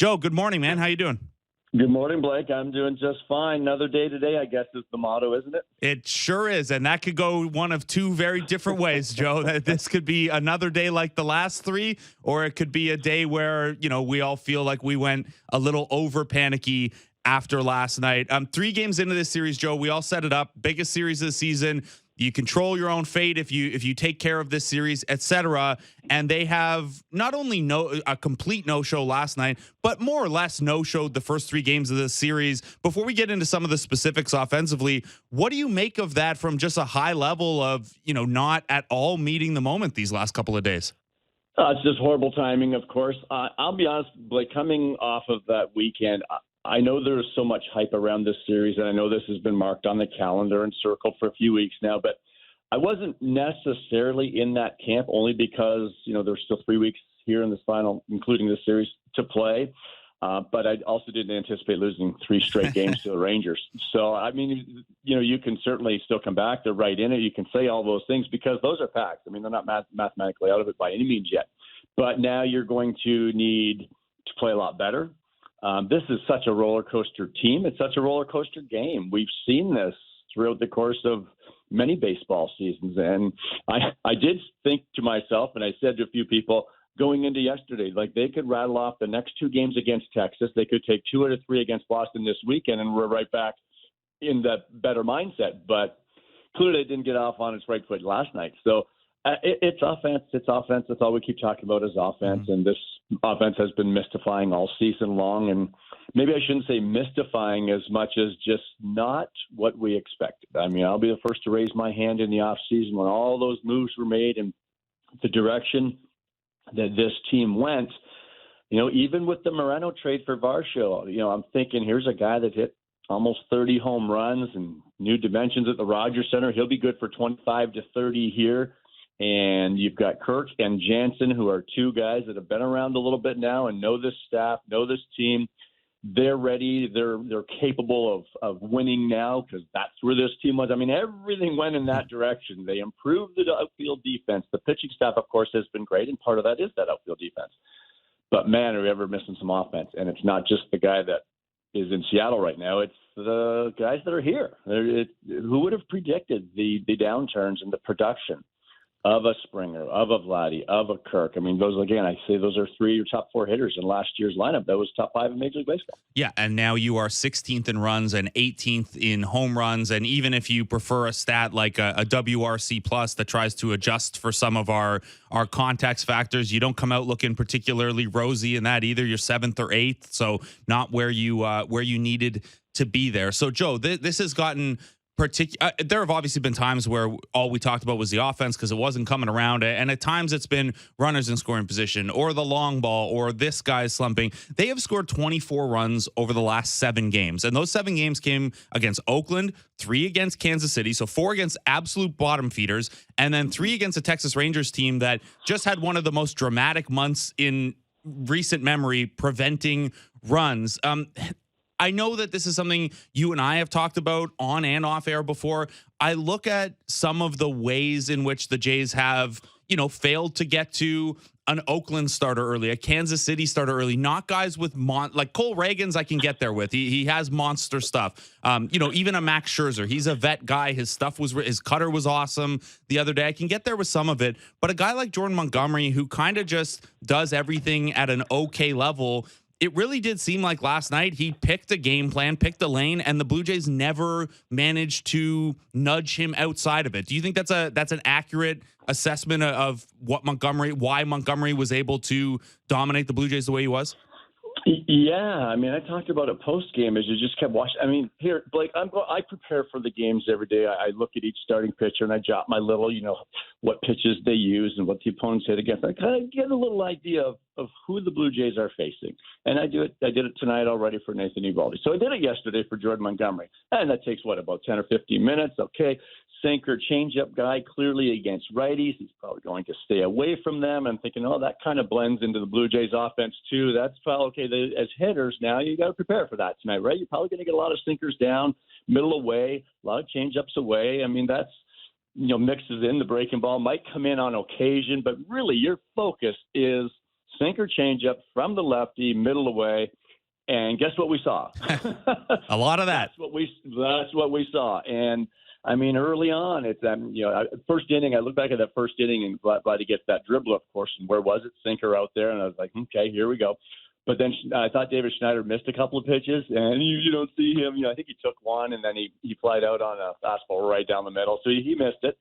Joe, good morning, man. How you doing? Good morning, Blake. I'm doing just fine. Another day today, I guess, is the motto, isn't it? It sure is, and that could go one of two very different ways, Joe. That this could be another day like the last three, or it could be a day where, we all feel like we went a little over panicky after last night. 3 games into this series, Joe, we all set it up. Biggest series of the season. You control your own fate if you take care of this series, etc. And they have not only a complete no-show last night, but more or less no-showed the first 3 games of this series. Before we get into some of the specifics offensively, what do you make of that from just a high level of, not at all meeting the moment these last couple of days? It's just horrible timing, of course. I'll be honest, Blake, coming off of that weekend, I know there's so much hype around this series, and I know this has been marked on the calendar and circled for a few weeks now, but I wasn't necessarily in that camp only because, there's still 3 weeks here in this final, including this series, to play. But I also didn't anticipate losing 3 straight games to the Rangers. So, I mean, you can certainly still come back. They're right in it. You can say all those things because those are facts. I mean, they're not mathematically out of it by any means yet. But now you're going to need to play a lot better. This is such a roller coaster team. It's such a roller coaster game. We've seen this throughout the course of many baseball seasons. And I did think to myself, and I said to a few people going into yesterday, like they could rattle off the next 2 games against Texas. They could take 2 out of 3 against Boston this weekend, and we're right back in that better mindset. But clearly it didn't get off on its right foot last night. So it's offense. It's offense. That's all we keep talking about is offense. Mm-hmm. And this offense has been mystifying all season long. And maybe I shouldn't say mystifying as much as just not what we expected. I mean, I'll be the first to raise my hand in the offseason when all those moves were made and the direction that this team went. Even with the Moreno trade for Varsho, I'm thinking here's a guy that hit almost 30 home runs and new dimensions at the Rogers Center. He'll be good for 25 to 30 here. And you've got Kirk and Jansen, who are 2 guys that have been around a little bit now and know this staff, know this team. They're ready. They're capable of winning now because that's where this team was. I mean, everything went in that direction. They improved the outfield defense. The pitching staff, of course, has been great, and part of that is that outfield defense. But, man, are we ever missing some offense? And it's not just the guy that is in Seattle right now. It's the guys that are here. Who would have predicted the downturns in the production of a Springer, of a Vladdy, of a Kirk? I mean, those, again, I say those are 3 top 4 hitters in last year's lineup. That was top 5 in Major League Baseball. Yeah, and now you are 16th in runs and 18th in home runs. And even if you prefer a stat like a WRC plus that tries to adjust for some of our context factors, you don't come out looking particularly rosy in that either. You're 7th or 8th, so not where you needed to be there. So, Joe, this has gotten there have obviously been times where all we talked about was the offense because it wasn't coming around. And at times it's been runners in scoring position or the long ball or this guy's slumping. They have scored 24 runs over the last 7 games. And those 7 games came against Oakland, 3 against Kansas City, so 4 against absolute bottom feeders, and then 3 against a Texas Rangers team that just had one of the most dramatic months in recent memory preventing runs. I know that this is something you and I have talked about on and off air before. I look at some of the ways in which the Jays have, failed to get to an Oakland starter early, a Kansas City starter early, not guys with like Cole Reagans I can get there with. He has monster stuff. Even a Max Scherzer, he's a vet guy. His cutter was awesome the other day. I can get there with some of it, but a guy like Jordan Montgomery who kind of just does everything at an okay level. It really did seem like last night he picked a game plan, picked a lane, and the Blue Jays never managed to nudge him outside of it. Do you think that's an accurate assessment of why Montgomery was able to dominate the Blue Jays the way he was? Yeah, I mean, I talked about it post-game as you just kept watching. I mean, here, Blake, I prepare for the games every day. I look at each starting pitcher and I jot my little, what pitches they use and what the opponents hit against. I kind of get a little idea of who the Blue Jays are facing. And I did it tonight already for Nathan Eovaldi. So I did it yesterday for Jordan Montgomery. And that takes, about 10 or 15 minutes? Okay. Sinker, changeup guy, clearly against righties. He's probably going to stay away from them. I'm thinking, that kind of blends into the Blue Jays offense too. That's probably okay. As hitters now, you got to prepare for that tonight, right? You're probably going to get a lot of sinkers down, middle away, a lot of changeups away. I mean, that's, mixes in the breaking ball, might come in on occasion, but really your focus is sinker changeup from the lefty, middle away. And guess what we saw? A lot of that. That's what we saw. And I mean, early on, it's first inning. I look back at that first inning and glad to get that dribble, of course. And where was it? Sinker out there, and I was like, okay, here we go. But then I thought David Schneider missed a couple of pitches, and you don't see him. I think he took one, and then he flied out on a fastball right down the middle, so he missed it,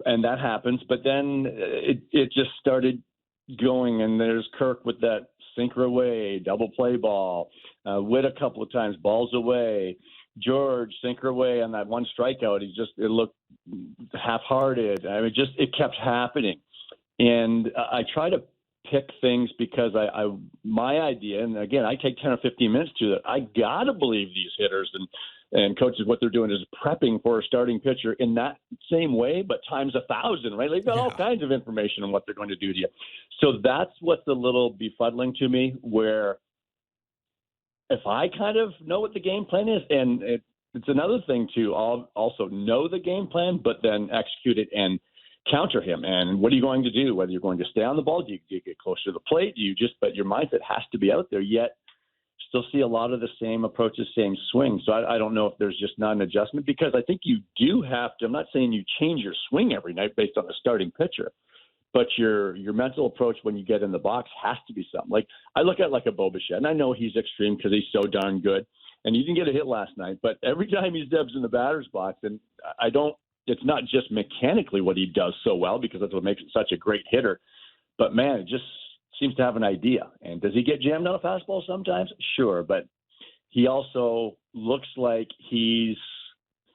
and that happens. But then it just started going, and there's Kirk with that sinker away, double play ball, Witt a couple of times, balls away. George sinker away on that one strikeout. It looked half-hearted. I mean, it kept happening, and I try to pick things because my idea, and again, I take 10 or 15 minutes to that. I gotta believe these hitters and coaches, what they're doing is prepping for a starting pitcher in that same way, but times 1,000, right? They've got all kinds of information on what they're going to do to you. So that's what's a little befuddling to me, where if I kind of know what the game plan is, and it's another thing to also know the game plan, but then execute it and counter him. And what are you going to do? Whether you're going to stay on the ball, do you get closer to the plate? But your mindset has to be out there, yet still see a lot of the same approaches, same swing. So I don't know if there's just not an adjustment, because I think you do have to. I'm not saying you change your swing every night based on the starting pitcher, but your mental approach when you get in the box has to be something. Like I look at like a Bo Bichette, and I know he's extreme because he's so darn good, and he didn't get a hit last night. But every time he steps in the batter's box, and it's not just mechanically what he does so well, because that's what makes him such a great hitter. But man, it just seems to have an idea. And does he get jammed on a fastball sometimes? Sure, but he also looks like he's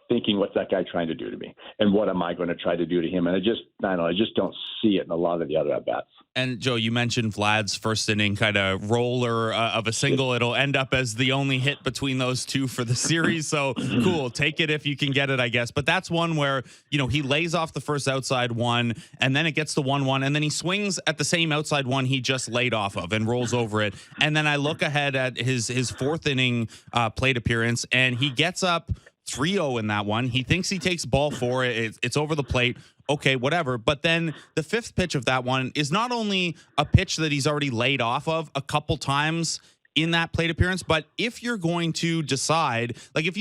thinking, what's that guy trying to do to me? And what am I going to try to do to him? And I just don't see it in a lot of the other at-bats. And Joe, you mentioned Vlad's first inning kind of roller of a single. It'll end up as the only hit between those two for the series. So cool. Take it if you can get it, I guess. But that's one where, he lays off the first outside one, and then it gets to 1-1, and then he swings at the same outside one he just laid off of and rolls over it. And then I look ahead at his fourth inning plate appearance, and he gets up 3-0 in that one. He thinks he takes ball 4. It's over the plate. Okay, whatever. But then the fifth pitch of that one is not only a pitch that he's already laid off of a couple times in that plate appearance, but if you're going to decide, like if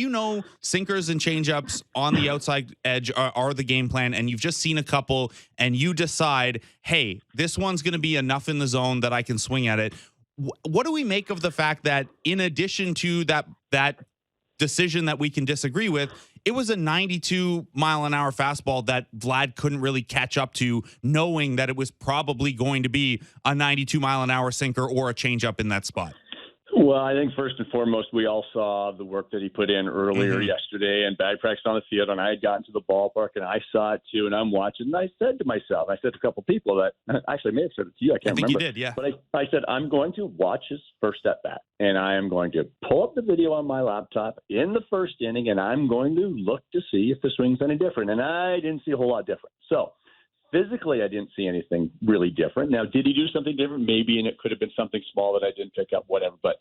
sinkers and changeups on the outside edge are the game plan, and you've just seen a couple and you decide, hey, this one's going to be enough in the zone that I can swing at it. What do we make of the fact that in addition to that decision that we can disagree with, it was a 92-mile-an-hour fastball that Vlad couldn't really catch up to, knowing that it was probably going to be a 92-mile-an-hour sinker or a changeup in that spot? Well, I think first and foremost, we all saw the work that he put in earlier yesterday and bag practice on the field, and I had gotten to the ballpark, and I saw it too, and I'm watching, and I said to a couple people that actually may have said it to you, I can't remember. You did, yeah. But I said, I'm going to watch his first at-bat, and I am going to pull up the video on my laptop in the first inning, and I'm going to look to see if the swing's any different, and I didn't see a whole lot different. So physically, I didn't see anything really different. Now, did he do something different? Maybe, and it could have been something small that I didn't pick up, whatever. But,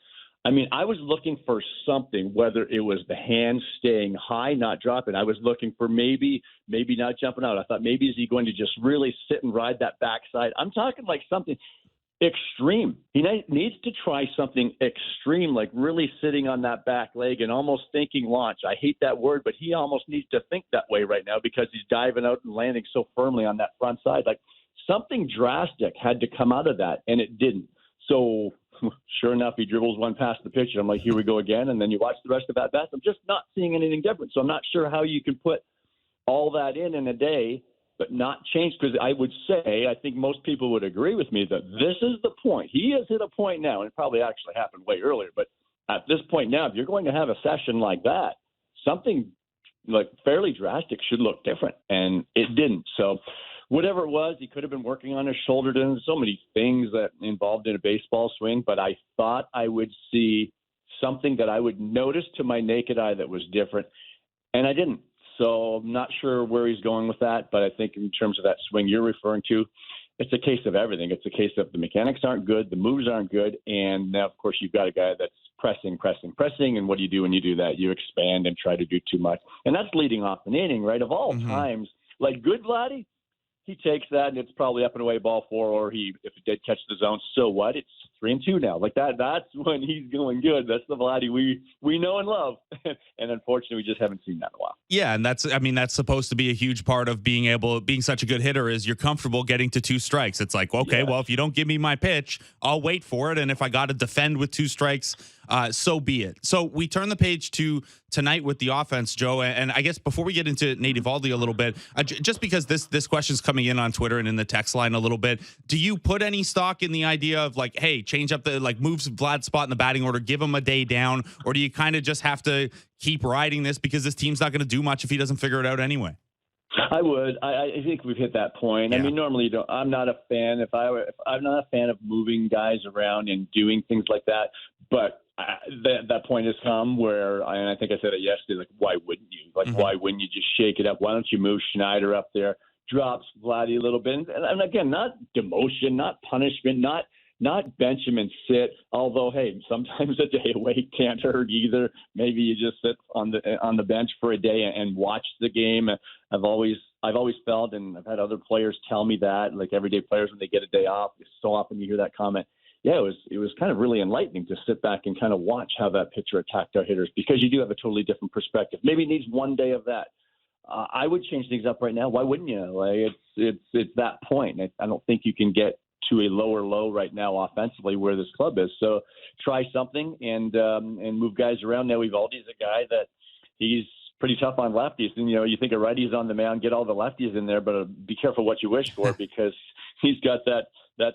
I mean, I was looking for something, whether it was the hand staying high, not dropping. I was looking for maybe not jumping out. I thought, maybe is he going to just really sit and ride that backside? I'm talking like something extreme. He needs to try something extreme, like really sitting on that back leg and almost thinking launch. I hate that word, but he almost needs to think that way right now because he's diving out and landing so firmly on that front side. Like something drastic had to come out of that, and it didn't. So sure enough, he dribbles one past the pitcher. I'm like, here we go again. And then you watch the rest of that bat. I'm just not seeing anything different. So I'm not sure how you can put all that in a day but not change, because I would say, I think most people would agree with me that this is the point. He is at a point now, and it probably actually happened way earlier, but at this point now, if you're going to have a session like that, something like fairly drastic should look different, and it didn't. So whatever it was, he could have been working on his shoulder, doing so many things that involved in a baseball swing, but I thought I would see something that I would notice to my naked eye that was different, and I didn't. So I'm not sure where he's going with that, but I think in terms of that swing you're referring to, it's a case of everything. It's a case of the mechanics aren't good, the moves aren't good, and now, of course, you've got a guy that's pressing, and what do you do when you do that? You expand and try to do too much. And that's leading off an inning, right? Of all times, like good Vladdy, he takes that, and it's probably up and away ball 4, or if he did catch the zone, so what? It's 3-2 now. Like that's when he's going good. That's the Vladdy we know and love. And unfortunately, we just haven't seen that in a while. Yeah, and that's supposed to be a huge part of being such a good hitter is you're comfortable getting to 2 strikes. It's like, okay, well, if you don't give me my pitch, I'll wait for it. And if I got to defend with 2 strikes, so be it. So we turn the page to tonight with the offense, Joe. And I guess before we get into Nate Eovaldi a little bit, just because this question's coming in on Twitter and in the text line a little bit, do you put any stock in the idea of like, hey, change up moves Vlad's spot in the batting order, give him a day down, or do you kind of just have to keep riding this because this team's not going to do much if he doesn't figure it out anyway? I would. I think we've hit that point. Yeah. I mean, normally I'm not a fan. I'm not a fan of moving guys around and doing things like that. But that point has come where, and I think I said it yesterday. Like, why wouldn't you? Like, why wouldn't you just shake it up? Why don't you move Schneider up there, drops Vladdy a little bit, and again, not demotion, not punishment, not bench him and sit. Although, hey, sometimes a day away can't hurt either. Maybe you just sit on the bench for a day and watch the game. I've always felt, and I've had other players tell me that, like everyday players when they get a day off, so often you hear that comment. Yeah, it was kind of really enlightening to sit back and kind of watch how that pitcher attacked our hitters, because you do have a totally different perspective. Maybe it needs one day of that. I would change things up right now. Why wouldn't you? Like it's that point. I don't think you can get to a lower low right now offensively where this club is. So try something and move guys around. Now Eovaldi's a guy that he's pretty tough on lefties. And, you think a righty's on the mound, get all the lefties in there, but be careful what you wish for because he's got that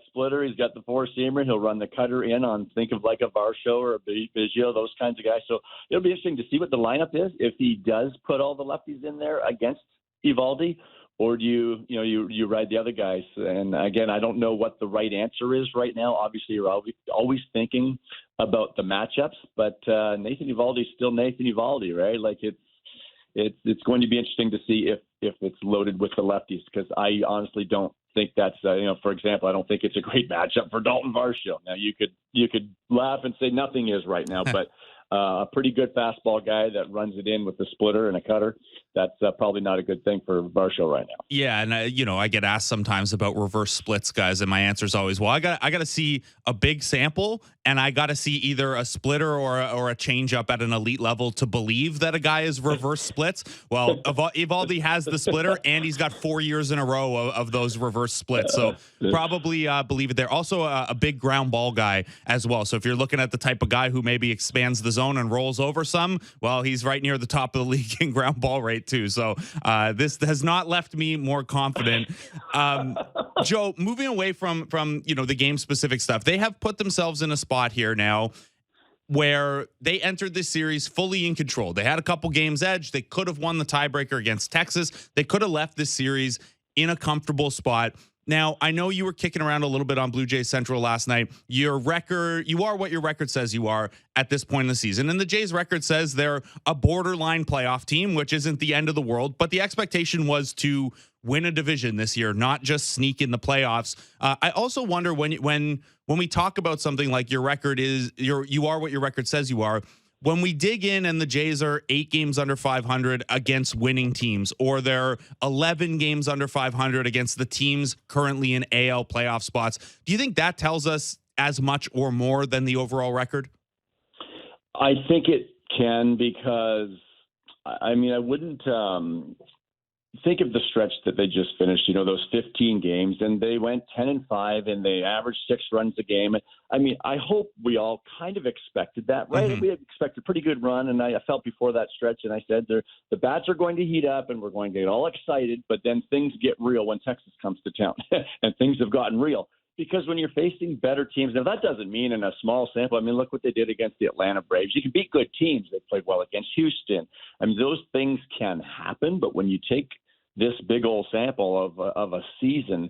splitter. He's got the 4-seamer. He'll run the cutter in on, think of like a Varsho or a Biggio, those kinds of guys. So it'll be interesting to see what the lineup is if he does put all the lefties in there against Eovaldi, or do you ride the other guys? And again, I don't know what the right answer is right now. Obviously, you're always thinking about the matchups, but Nathan Eovaldi is still Nathan Eovaldi, right? Like it's going to be interesting to see if it's loaded with the lefties, because I honestly don't think that's for example, I don't think it's a great matchup for Dalton Varsho. Now you could laugh and say nothing is right now, but a pretty good fastball guy that runs it in with the splitter and a cutter, that's probably not a good thing for Varsho right now. Yeah, and I get asked sometimes about reverse splits, guys, and my answer is always, well, I got to see a big sample, and I got to see either a splitter or a changeup at an elite level to believe that a guy is reverse splits. Well, Eovaldi has the splitter, and he's got 4 years in a row of those reverse splits, so probably believe it there. Also, a big ground ball guy as well. So if you're looking at the type of guy who maybe expands the zone and rolls over some, well, he's right near the top of the league in ground ball rate too. So this has not left me more confident. Joe, moving away from the game specific stuff, they have put themselves in a spot here now where they entered this series fully in control. They had a couple games edge. They could have won the tiebreaker against Texas. They could have left this series in a comfortable spot. Now, I know you were kicking around a little bit on Blue Jays Central last night. Your record, you are what your record says you are at this point in the season. And the Jays record says they're a borderline playoff team, which isn't the end of the world. But the expectation was to win a division this year, not just sneak in the playoffs. I also wonder when we talk about something like your record is, you are what your record says you are, when we dig in and the Jays are 8 games under 500 against winning teams, or they're 11 games under 500 against the teams currently in AL playoff spots, do you think that tells us as much or more than the overall record? I think it can, because I wouldn't think of the stretch that they just finished, those 15 games, and they went 10-5 and they averaged 6 runs a game. I hope we all kind of expected that, right? Mm-hmm. We expected a pretty good run, and I felt before that stretch, and I said the bats are going to heat up and we're going to get all excited, but then things get real when Texas comes to town, and things have gotten real. Because when you're facing better teams, now that doesn't mean in a small sample. Look what they did against the Atlanta Braves. You can beat good teams. They played well against Houston. Those things can happen, but when you take this big old sample of a season,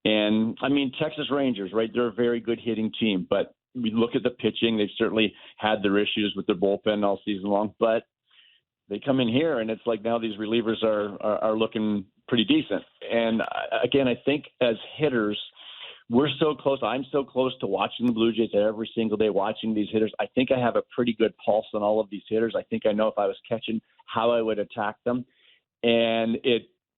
and Texas Rangers, right? They're a very good hitting team, but we look at the pitching. They've certainly had their issues with their bullpen all season long, but they come in here and it's like now these relievers are looking pretty decent. And again, I think as hitters, we're so close. I'm so close to watching the Blue Jays every single day, watching these hitters. I think I have a pretty good pulse on all of these hitters. I think I know if I was catching how I would attack them. And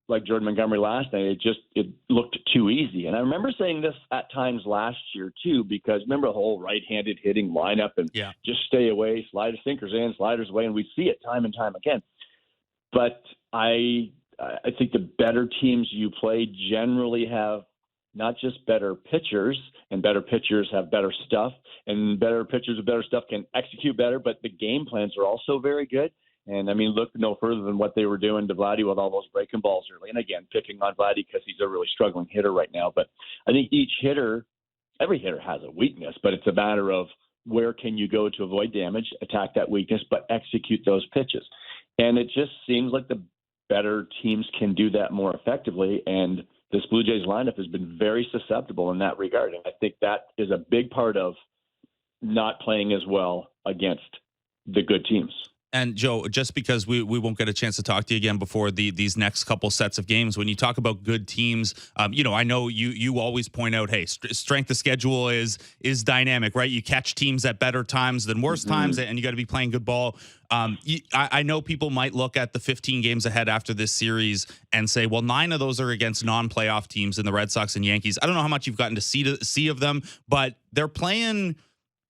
like Jordan Montgomery last night, it looked too easy. And I remember saying this at times last year too, because remember the whole right-handed hitting lineup and just stay away, sinkers in, sliders away, and we see it time and time again. But I think the better teams you play generally have not just better pitchers, and better pitchers have better stuff, and better pitchers with better stuff can execute better, but the game plans are also very good. And, I mean, look no further than what they were doing to Vladdy with all those breaking balls early. And, again, picking on Vladdy because he's a really struggling hitter right now. But I think every hitter has a weakness, but it's a matter of where can you go to avoid damage, attack that weakness, but execute those pitches. And it just seems like the better teams can do that more effectively. And this Blue Jays lineup has been very susceptible in that regard. And I think that is a big part of not playing as well against the good teams. And Joe, just because we won't get a chance to talk to you again before these next couple sets of games, when you talk about good teams, I know you always point out, hey, strength of schedule is dynamic, right? You catch teams at better times than worse times, and you got to be playing good ball. I know people might look at the 15 games ahead after this series and say, well, 9 of those are against non-playoff teams in the Red Sox and Yankees. I don't know how much you've gotten to see of them, but they're playing.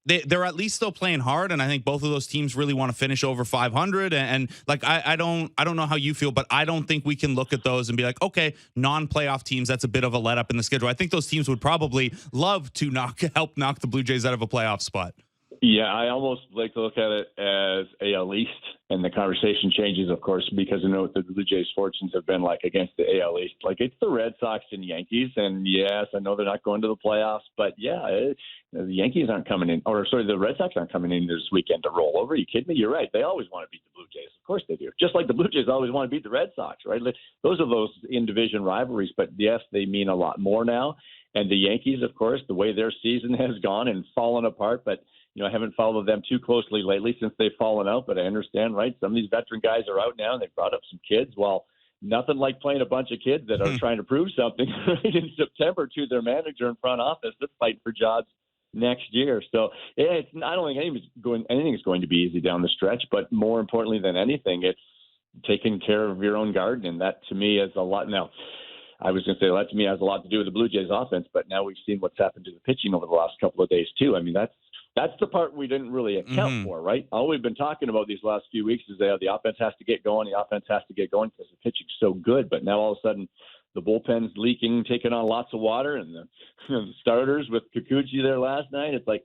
They're at least still playing hard, and I think both of those teams really want to finish over 500. And like I don't know how you feel, but I don't think we can look at those and be like, okay, non-playoff teams, that's a bit of a let up in the schedule. I think those teams would probably love to help knock the Blue Jays out of a playoff spot. Yeah, I almost like to look at it as AL East, and the conversation changes, of course, because you know what the Blue Jays' fortunes have been like against the AL East. Like, it's the Red Sox and Yankees, and yes, I know they're not going to the playoffs, but the Yankees aren't coming in, the Red Sox aren't coming in this weekend to roll over. Are you kidding me? You're right. They always want to beat the Blue Jays. Of course they do. Just like the Blue Jays always want to beat the Red Sox, right? Those are those in-division rivalries, but yes, they mean a lot more now. And the Yankees, of course, the way their season has gone and fallen apart, but I haven't followed them too closely lately since they've fallen out, but I understand, right? Some of these veteran guys are out now, and they've brought up some kids. Well, nothing like playing a bunch of kids that are trying to prove something right in September to their manager and front office that's fighting for jobs next year. So I don't think anything is going to be easy down the stretch, but more importantly than anything, it's taking care of your own garden, and that to me is a lot. Now, I was going to say that to me has a lot to do with the Blue Jays offense, but now we've seen what's happened to the pitching over the last couple of days too. I mean, that's the part we didn't really account for, right? All we've been talking about these last few weeks is that the offense has to get going. The offense has to get going because the pitching's so good. But now all of a sudden the bullpen's leaking, taking on lots of water, and the starters with Kikuchi there last night. It's like,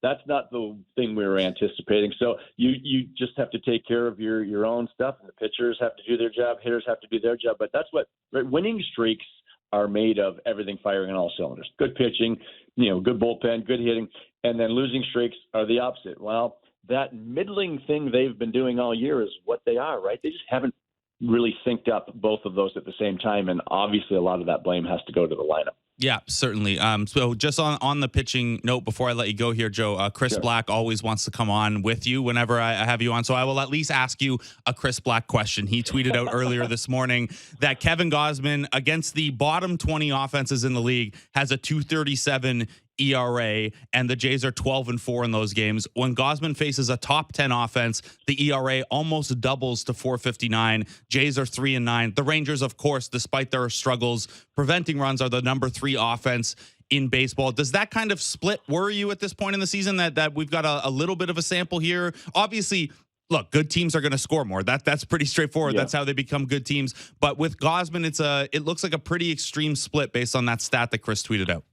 that's not the thing we were anticipating. So you just have to take care of your own stuff. And the pitchers have to do their job. Hitters have to do their job. But that's what winning streaks are made of, everything firing on all cylinders. Good pitching, good bullpen, good hitting. And then losing streaks are the opposite. Well, that middling thing they've been doing all year is what they are, right? They just haven't really synced up both of those at the same time. And obviously a lot of that blame has to go to the lineup. Yeah, certainly. So just on the pitching note, before I let you go here, Joe, Chris Black always wants to come on with you whenever I have you on. So I will at least ask you a Chris Black question. He tweeted out earlier this morning that Kevin Gausman, against the bottom 20 offenses in the league, has a 2.37 ERA, and the Jays are 12-4 in those games. When Gausman faces a top 10 offense, the ERA almost doubles to 4.59. Jays are 3-9. The Rangers, of course, despite their struggles preventing runs, are the number 3 offense in baseball. Does that kind of split worry you at this point in the season, that we've got a little bit of a sample here? Obviously, look, good teams are going to score more. That's pretty straightforward. Yeah. That's how they become good teams. But with Gausman, it looks like a pretty extreme split based on that stat that Chris tweeted out.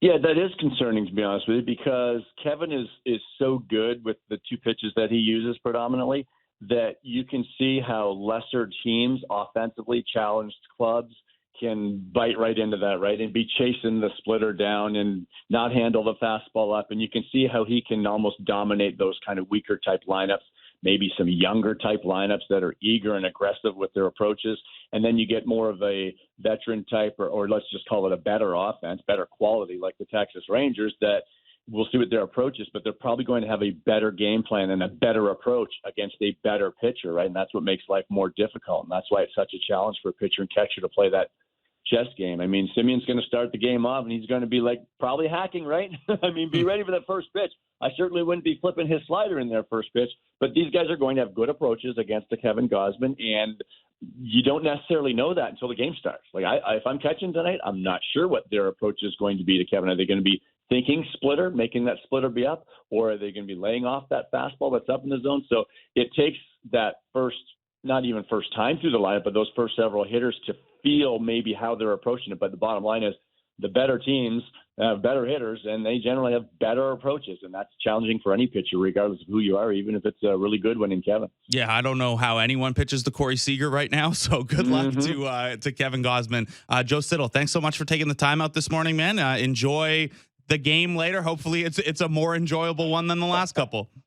Yeah, that is concerning, to be honest with you, because Kevin is so good with the 2 pitches that he uses predominantly that you can see how lesser teams, offensively challenged clubs, can bite right into that, right, and be chasing the splitter down and not handle the fastball up. And you can see how he can almost dominate those kind of weaker type lineups, maybe some younger type lineups that are eager and aggressive with their approaches. And then you get more of a veteran type, or let's just call it a better offense, better quality, like the Texas Rangers, that we'll see what their approach is, but they're probably going to have a better game plan and a better approach against a better pitcher, right? And that's what makes life more difficult. And that's why it's such a challenge for a pitcher and catcher to play that chess game. I mean, Simeon's going to start the game off, and he's going to be probably hacking, right? I mean, be ready for that first pitch. I certainly wouldn't be flipping his slider in their first pitch, but these guys are going to have good approaches against the Kevin Gausman, and you don't necessarily know that until the game starts. Like if I'm catching tonight, I'm not sure what their approach is going to be to Kevin. Are they going to be thinking splitter, making that splitter be up, or are they going to be laying off that fastball that's up in the zone? So it takes that not even first time through the lineup, but those first several hitters to feel maybe how they're approaching it. But the bottom line is the better teams have better hitters, and they generally have better approaches, and that's challenging for any pitcher, regardless of who you are, even if it's a really good one in Kevin. Yeah, I don't know how anyone pitches to Corey Seager right now, so good luck to Kevin Gausman. Joe Siddall, thanks so much for taking the time out this morning, man. Enjoy the game later. Hopefully it's a more enjoyable one than the last couple.